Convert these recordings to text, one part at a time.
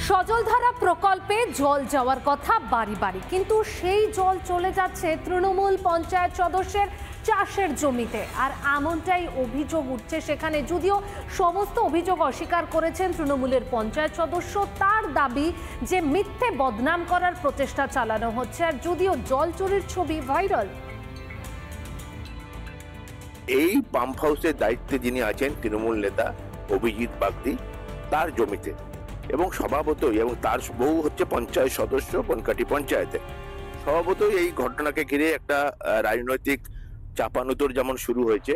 সজলধারা প্রকল্পে জল যাওয়ার কথা বাড়ি বাড়ি, কিন্তু সেই জল চলে যাচ্ছে তৃণমূল পঞ্চায়েত সদস্যের চাষের জমিতে। আর এমনটাই অভিযোগ উঠছে সেখানে। যদিও সমস্ত অভিযোগ অস্বীকার করেছেন তৃণমূলের পঞ্চায়েত সদস্য, তার দাবি যে মিথ্যে বদনাম করার প্রচেষ্টা চালানো হচ্ছে। আর যদিও জল চুরির ছবি ভাইরাল। এই পাম্প হাউসের দায়িত্বে যিনি আছেন তৃণমূল নেতা অভিজিৎ বাগদি, তার জমিতে, এবং স্বভাবতই, এবং তার বউ হচ্ছে পঞ্চায়েত সদস্য বনকাটি পঞ্চায়েতে। স্বভাবতই এই ঘটনাকে ঘিরে একটা রাজনৈতিক চাপানুতোর যেমন শুরু হয়েছে।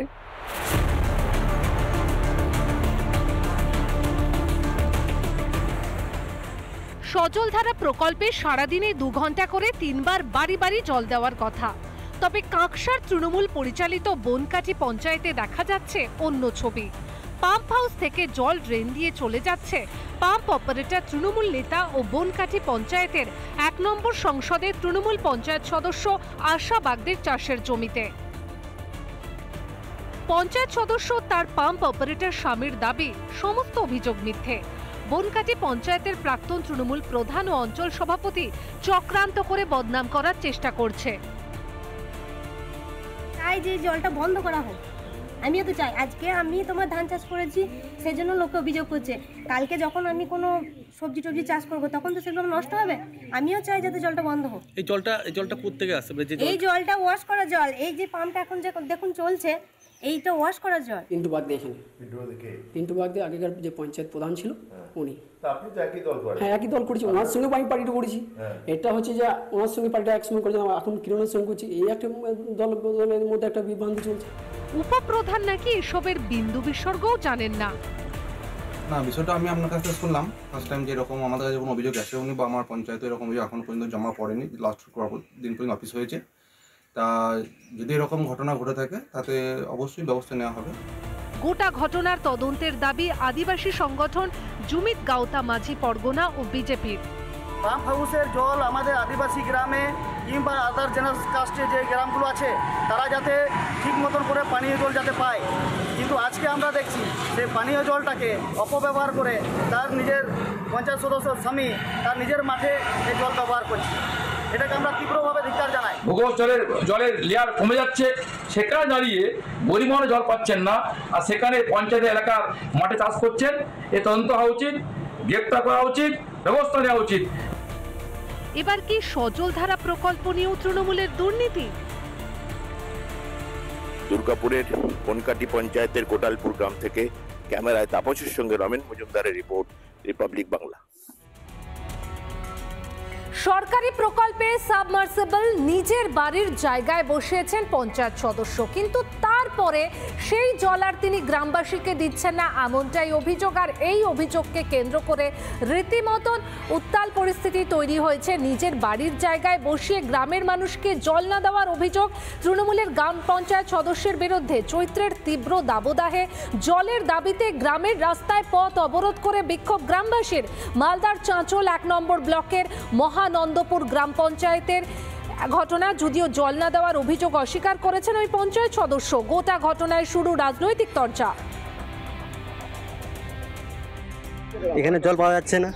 সজলধারা প্রকল্পে সারাদিনে 2 ঘন্টা করে 3 বার বাড়ি বাড়ি জল দেওয়ার কথা। তবে কাঁকসার তৃণমূল পরিচালিত বনকাটি পঞ্চায়েতে দেখা যাচ্ছে অন্য ছবি। পাম্প হাউস থেকে জল ড্রেন দিয়ে চলে যাচ্ছে পাম্প অপারেটর তৃণমূল নেতা ও বনকাটি পঞ্চায়েতের 1 নম্বর সংসদের তৃণমূল পঞ্চায়েত সদস্য আশা বাগদির চাষের জমিতে। পঞ্চায়েত সদস্য তার পাম্প অপারেটর স্বামীর দাবি সমস্ত অভিযোগ মিথ্যে। বনকাটি পঞ্চায়েতের প্রাক্তন তৃণমূল প্রধান ও অঞ্চল সভাপতি চক্রান্ত করে বদনাম করার চেষ্টা করছে। চাই যে জলটা বন্ধ করা হোক। আমিও তো চাই। আজকে আমি তোমার ধান চাষ করেছি, সেজন্য লোকে অভিযোগ করছে। কালকে যখন আমি কোনো সবজি টবজি চাষ করবো তখন তো সেগুলো নষ্ট হবে। আমিও চাই যাতে জলটা বন্ধ হোক। এই জলটা কোত্থেকে আসছে? এই জলটা ওয়াশ করা জল। এই যে পাম্পটা এখন যে দেখুন চলছে, এইটা ওয়াশ করা জল। পিন্টু বাগদি, এখানে পিন্টু বাগদি আগেকার যে পঞ্চায়েত প্রধান ছিল উনি। আপনি তো একই দল করেন? হ্যাঁ, একই দল করেছি, ওনার সঙ্গে আমি পার্টিটা করেছি। এটা হচ্ছে যে ওনার সঙ্গে পার্টিটা একসঙ্গে করেছিলাম, এখন কিরণের সঙ্গে করছি। এই একটা দলের মধ্যে একটা বিভ্রান্তি চলছে। উপপ্রধান নাকি এসবের বিন্দু বিসর্গও জানেন না। না, বিষয়টা আমি আপনার কাছে শুনলাম ফার্স্ট টাইম, যে এরকম আমাদের কাছে কোনো অভিযোগ আসে উনি বা আমার পঞ্চায়েতে এরকম অভিযোগ এখনো পর্যন্ত জমা পড়েনি। লাস্ট দিন পর্যন্ত অফিস হয়েছে। তা যদি এরকম ঘটনা ঘটে থাকে তাতে অবশ্যই ব্যবস্থা নেওয়া হবে। গোটা ঘটনার তদন্তের দাবি আদিবাসী সংগঠন জুমিত গাওতা মাঝি পরগনা ও বিজেপির। পাম্প হাউসের জল আমাদের আদিবাসী গ্রামে কিংবা আদার জেনারেল কাস্টে যে গ্রামগুলো আছে তারা যাতে ঠিক মতন করে পানীয় জল যাতে পায়, কিন্তু আজকে আমরা দেখছি সেই পানীয় জলটাকে অপব্যবহার করে তার নিজের পঞ্চায়েত সদস্য স্বামী তার নিজের মাঠে এই জল ব্যবহার করছে। এটাকে আমরা তীব্রভাবে ধিক্কার জানাই। ভূগর্ভ জলের লেয়ার কমে যাচ্ছে, সেখানে দাঁড়িয়ে পরিমাণে জল পাচ্ছেন না, আর সেখানে পঞ্চায়েত এলাকার মাঠে চাষ করছেন। এ তদন্ত হওয়া উচিত, গ্রেপ্তার করা উচিত, ব্যবস্থা নেওয়া উচিত। এবার কি সজলধারা প্রকল্প নিয়েও তৃণমূলের দুর্নীতি? দুর্গাপুরের বনকাটি পঞ্চায়েতের কোটালপুর গ্রাম থেকে ক্যামেরায় তাপসের সঙ্গে রমেন মজুমদারের রিপোর্ট, রিপাবলিক বাংলা। সরকারি প্রকল্পে সাবমার্সিবল নিজের বাড়ির জায়গায় বসিয়েছেন পঞ্চায়েত সদস্য, কিন্তু তারপরে সেই জল আর তিনি গ্রামবাসীকে দিচ্ছেন না, এমনটাই অভিযোগ। আর এই অভিযোগকে কেন্দ্র করে রীতিমতন উত্তাল পরিস্থিতি তৈরি হয়েছে। নিজের বাড়ির জায়গায় বসিয়ে গ্রামের মানুষকে জল না দেওয়ার অভিযোগ তৃণমূলের গ্রাম পঞ্চায়েত সদস্যের বিরুদ্ধে। চৈত্রের তীব্র দাবদাহে জলের দাবিতে গ্রামের রাস্তায় পথ অবরোধ করে বিক্ষোভ গ্রামবাসীর। মালদার চাঁচল 1 নম্বর ব্লকের মহানন্দপুর গ্রাম পঞ্চায়েতের ঘটনা। যদিও জল না দেওয়ার অভিযোগ অস্বীকার করেছেন ওই পঞ্চায়েত সদস্য। গোটা ঘটনায় শুরু রাজনৈতিক চর্চা। এখানে জল পাওয়া যাচ্ছে না,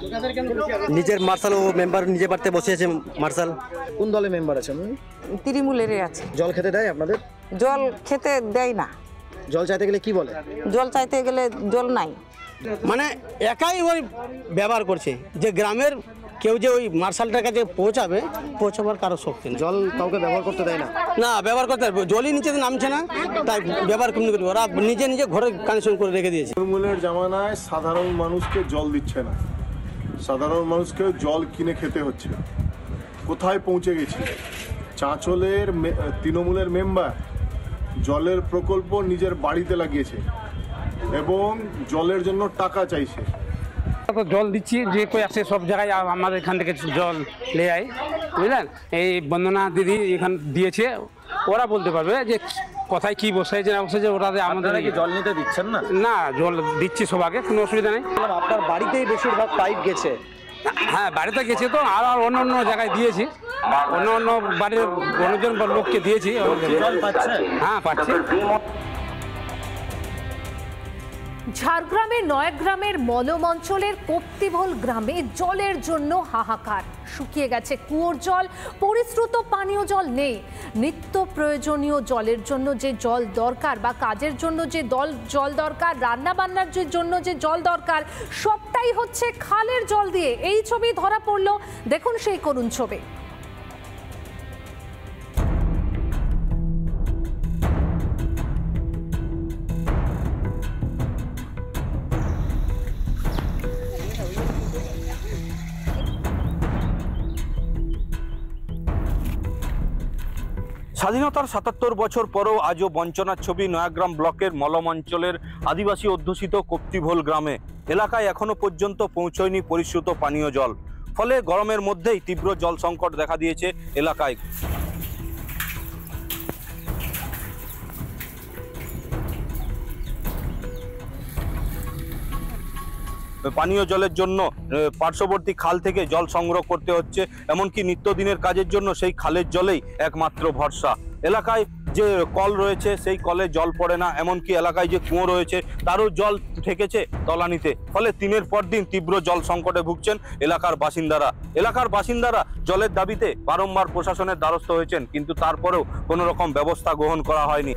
নিজের মার্শাল ও মেম্বার নিজে বাড়তে বসেছে। মার্শাল কোন দলে মেম্বার আছেন? তৃণমূলের আছে। জল খেতে দেয় আপনাদের? জল খেতে দেয় না। জল চাইতে গেলে কি বলে? জল চাইতে গেলে জল নাই। মানে একাই ওই ব্যবহার করছে, যে গ্রামের কেউ যে ওই মার্শালটার কাছে পৌঁছাবার কারো শক্তি নেই। জল কাউকে ব্যবহার করতে দেয় না? না, ব্যবহার করতে জলই নিচে নামছে না, তাই ব্যবহার কেমনি করবে? ওরা নিজে ঘরে কানেকশন করে রেখে দিয়েছে। তৃণমূলের জামানায় সাধারণ মানুষকে জল দিচ্ছে না, সাধারণ মানুষকে জল কিনে খেতে হচ্ছে। কোথায় পৌঁছে গেছি? চাঁচলের তৃণমূলের মেম্বার জলের প্রকল্প নিজের বাড়িতে লাগিয়েছে এবং জলের জন্য টাকা চাইছে। জল দিচ্ছি, যে কই আসে সব জায়গায় আমাদের এখান থেকে জল নিয়ে যায়, বুঝলেন? এই বন্দনা দিদি এখান দিয়েছে, ওরা বলতে পারবে যে কোথায় কি বসাইছে না বসাইছে। ওরা আমাদের জল নিতে দিচ্ছেন না? না, জল দিচ্ছি সবাইকে, কোনো অসুবিধা নেই। আপনার বাড়িতেই বেশিরভাগ পাইপ গেছে? হ্যাঁ, বাড়িতে গেছে তো, আর অন্য অন্য জায়গায় দিয়েছি, অন্য বাড়ির অন্যজন লোককে দিয়েছি। জল পাচ্ছে? হ্যাঁ, পাচ্ছে। ঝাড়গ্রামের নয়াগ্রামের মলম অঞ্চলের কপ্তিভোল গ্রামে জলের জন্য হাহাকার। শুকিয়ে গেছে কুয়োর জল, পরিশ্রুত পানীয় জল নেই। নিত্য প্রয়োজনীয় জলের জন্য যে জল দরকার বা কাজের জন্য যে জল দরকার, রান্না বান্নার জন্য যে জল দরকার, সবটাই হচ্ছে খালের জল দিয়ে। এই ছবি ধরা পড়ল, দেখুন সেই করুণ ছবি। স্বাধীনতার ৭৭ বছর পরেও আজও বঞ্চনার ছবি নয়াগ্রাম ব্লকের মলম অঞ্চলের আদিবাসী অধ্যুষিত কপ্তিভোল গ্রামে। এলাকায় এখনো পর্যন্ত পৌঁছয়নি পরিশ্রুত পানীয় জল, ফলে গরমের মধ্যেই তীব্র জল সংকট দেখা দিয়েছে এলাকায়। পানীয় জলের জন্য পার্শ্ববর্তী খাল থেকে জল সংগ্রহ করতে হচ্ছে, এমনকি নিত্যদিনের কাজের জন্য সেই খালের জলেই একমাত্র ভরসা। এলাকায় যে কল রয়েছে সেই কলে জল পড়ে না, এমনকি এলাকায় যে কুয়ো রয়েছে তারও জল ঠেকেছে তলানিতে, ফলে দিনের পর দিন তীব্র জল সংকটে ভুগছেন এলাকার বাসিন্দারা জলের দাবিতে বারংবার প্রশাসনের দ্বারস্থ হয়েছেন, কিন্তু তারপরেও কোনো রকম ব্যবস্থা গ্রহণ করা হয়নি।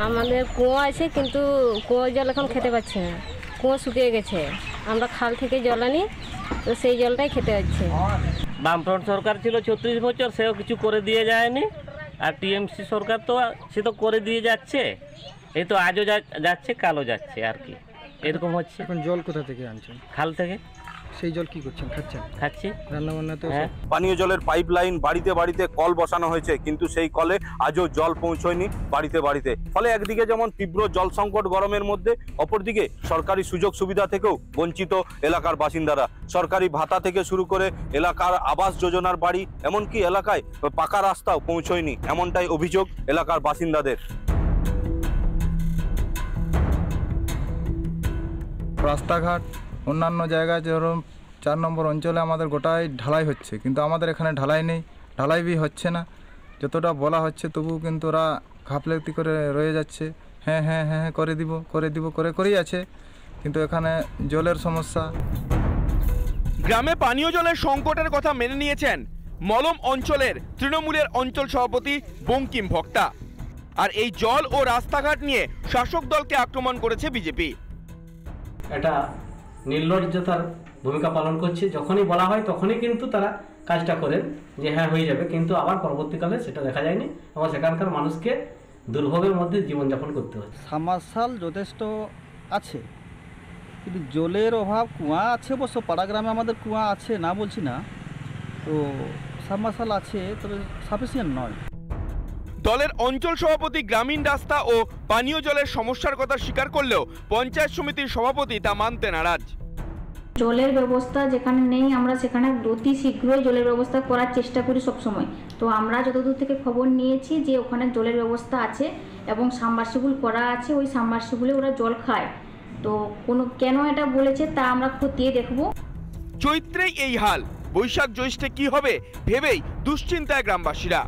আমাদের কুয়ো আছে, কিন্তু কুয়োর জল এখন খেতে পাচ্ছি না, কুয়ো শুকিয়ে গেছে। আমরা খাল থেকে জল আনি, তো সেই জলটাই খেতে হচ্ছে। বামফ্রন্ট সরকার ছিল ৩৬ বছর, সেও কিছু করে দিয়ে যায়নি। আর টিএমসি সরকার তো সে তো করে দিয়ে যাচ্ছে, এই তো আজও যাচ্ছে কালও যাচ্ছে আর কি, এরকম হচ্ছে। এখন জল কোথা থেকে আনছেন? খাল থেকে। সেই জল কি করছেন? খাচ্ছি। রান্নাবান্না তো পানীয় জলের পাইপ লাইন বাড়িতে বাড়িতে কল বসানো হয়েছে, কিন্তু সেই কলে আজও জল পৌঁছয়নি বাড়িতে। ফলে একদিকে যেমন তীব্র জল সংকট গরমের মধ্যে, অপরদিকে সরকারি সুযোগ সুবিধা থেকেও বঞ্চিত এলাকার বাসিন্দারা। সরকারি ভাতা থেকে শুরু করে এলাকার আবাস যোজনার বাড়ি, এমনকি এলাকায় পাকা রাস্তাও পৌঁছয়নি, এমনটাই অভিযোগ এলাকার বাসিন্দাদের। রাস্তাঘাট অন্যান্য জায়গায় যেরকম ৪ নম্বর অঞ্চলে আমাদের গোটাই ঢালাই হচ্ছে, কিন্তু আমাদের এখানে ঢালাই নেই, ঢালাই বি হচ্ছে না। যতটা বলা হচ্ছে তবুও কিন্তু ওরা ঘাপলেতি করে রয়ে যাচ্ছে। হ্যাঁ করেই আছে, কিন্তু এখানে জলের সমস্যা। গ্রামে পানীয় জলের সংকটের কথা মেনে নিয়েছেন মলম অঞ্চলের তৃণমূলের অঞ্চল সভাপতি বঙ্কিম ভক্তা। আর এই জল ও রাস্তাঘাট নিয়ে শাসক দলকে আক্রমণ করেছে বিজেপি। এটা নির্লজ্জতার ভূমিকা পালন করছে। যখনই বলা হয় তখনই কিন্তু তারা কাজটা করেন যে হ্যাঁ হয়ে যাবে, কিন্তু আবার পরবর্তীকালে সেটা দেখা যায়নি এবং সেখানকার মানুষকে দুর্ভোগের মধ্যে জীবনযাপন করতে হচ্ছে। সাবমার্শাল যথেষ্ট আছে, কিন্তু জলের অভাব। কুয়া আছে অবশ্য, পাড়া গ্রামে আমাদের কুয়া আছে, না বলছি না, তো সাবমার্শাল আছে, তবে সাফিসিয়েন্ট নয়। দলের অঞ্চল সভাপতি গ্রামীণ রাস্তা ও পানীয় জলের সমস্যার কথা স্বীকার করলেও পঞ্চায়েত সমিতির সভাপতি তা মানতে নারাজ। জলের ব্যবস্থা যেখানে নেই, আমরা সেখানে অতি শীঘ্রই জলের ব্যবস্থা করার চেষ্টা করি সবসময়। তো আমরা যতদূর থেকে খবর নিয়েছি যে ওখানে জলের ব্যবস্থা আছে এবং সাবমার্সিবল করা আছে, ওই সাবমার্সিবলে ওরা জল খায়। তো কেন এটা বলেছে তা আমরা খতিয়ে দেখব। চৈত্রেই এই হাল, বৈশাখ জ্যৈষ্ঠে কি হবে ভেবেই দুশ্চিন্তায় গ্রামবাসীরা।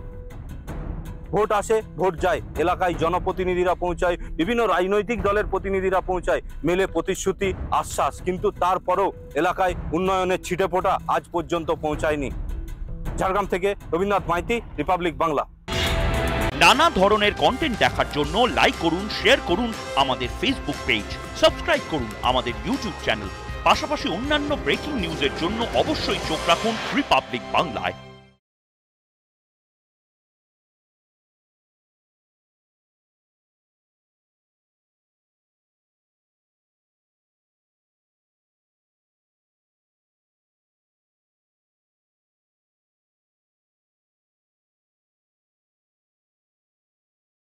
ভোট আসে ভোট যায়, এলাকায় জনপ্রতিনিধিরা পৌঁছায়, বিভিন্ন রাজনৈতিক দলের প্রতিনিধিরা পৌঁছায়, মেলে প্রতিশ্রুতি আশ্বাস, কিন্তু তারপরেও এলাকায় উন্নয়নের ছিটেফোঁটা আজ পর্যন্ত পৌঁছায়নি। ঝাড়গ্রাম থেকে রবীন্দ্রনাথ মাইতি, রিপাবলিক বাংলা। নানা ধরনের কন্টেন্ট দেখার জন্য লাইক করুন, শেয়ার করুন আমাদের ফেসবুক পেজ, সাবস্ক্রাইব করুন আমাদের ইউটিউব চ্যানেল। পাশাপাশি অন্যান্য ব্রেকিং নিউজের জন্য অবশ্যই চোখ রাখুন রিপাবলিক বাংলায়।